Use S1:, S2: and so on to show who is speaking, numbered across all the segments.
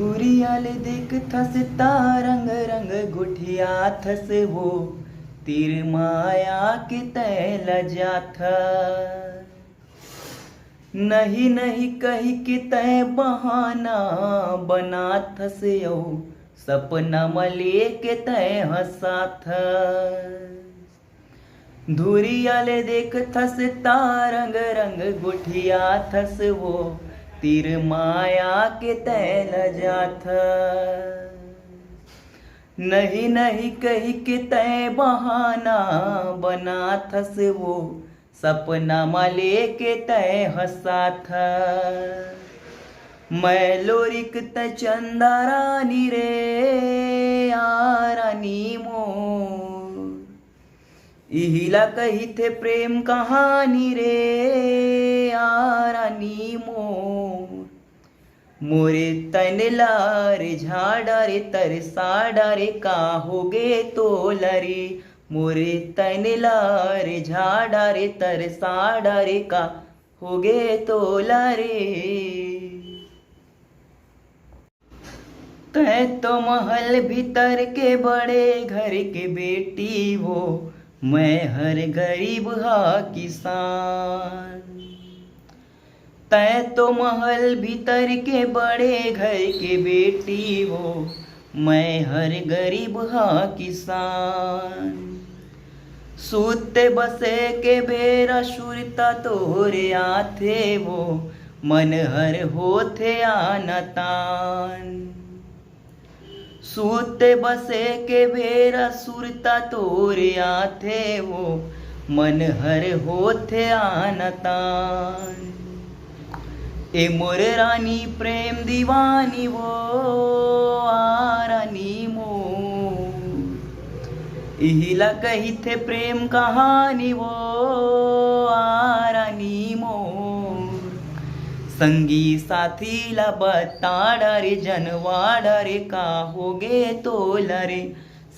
S1: धुरियाले देख थस तारंग रंग गुठिया थस वो तीर माया के तैल जाथ नहीं नहीं कही के तय बहाना बना थस यो सपना मले के तय हसाथ धुरियाले देख थस तारंग रंग गुठिया थस वो तीर माया के तैल जाथ नहीं नहीं कही के तय बहाना बना थस वो सपना मले के तय हसाथ मैं लोरिक त चंदा रानी रे रानी मोर इहिला कही थे प्रेम कहानी रे रानी मोर मोरे तनलारे झाडारे तरसाडारे का होगे तोलरे मोरे तनलारे झाडारे तरसाडारे का होगे तोलरे तै तो महल भीतर के बड़े घर के बेटी वो मैं हर गरीब हा किसान तै तो महल भीतर के बड़े घर के बेटी वो मैं हर गरीब हा किसान सूते बसे के बेरा शुरता तोरे आथे वो मन हर होथे आनतान सूते बसे के बेरा सुरता तोरे आथे वो मन हर होथे आनतान ए मोर रानी प्रेम दीवानी वो रानी मोर इहिला कही थे प्रेम कहानी वो रानी मोर संगी साथी ला बताड़ा रे जनवाड़ा रे का होगे तोला रे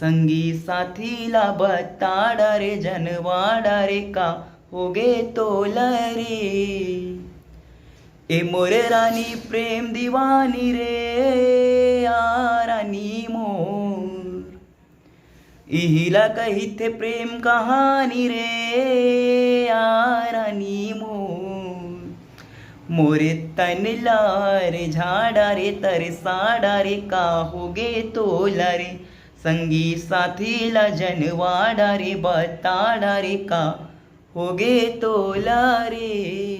S1: संगी साथी ला बताड़ा रे जनवाड़ा रे का होगे तोला रे ए मोरे रानी प्रेम दीवानी रे रानी मोर इहिला कही थे प्रेम कहानी रे रानी मोर मोरे तनलारे झाडारे तरसाडारे का होगे तोला रे संगी साथीला जनवाड़ा रे बताड़ा रे का होगे तोला रे।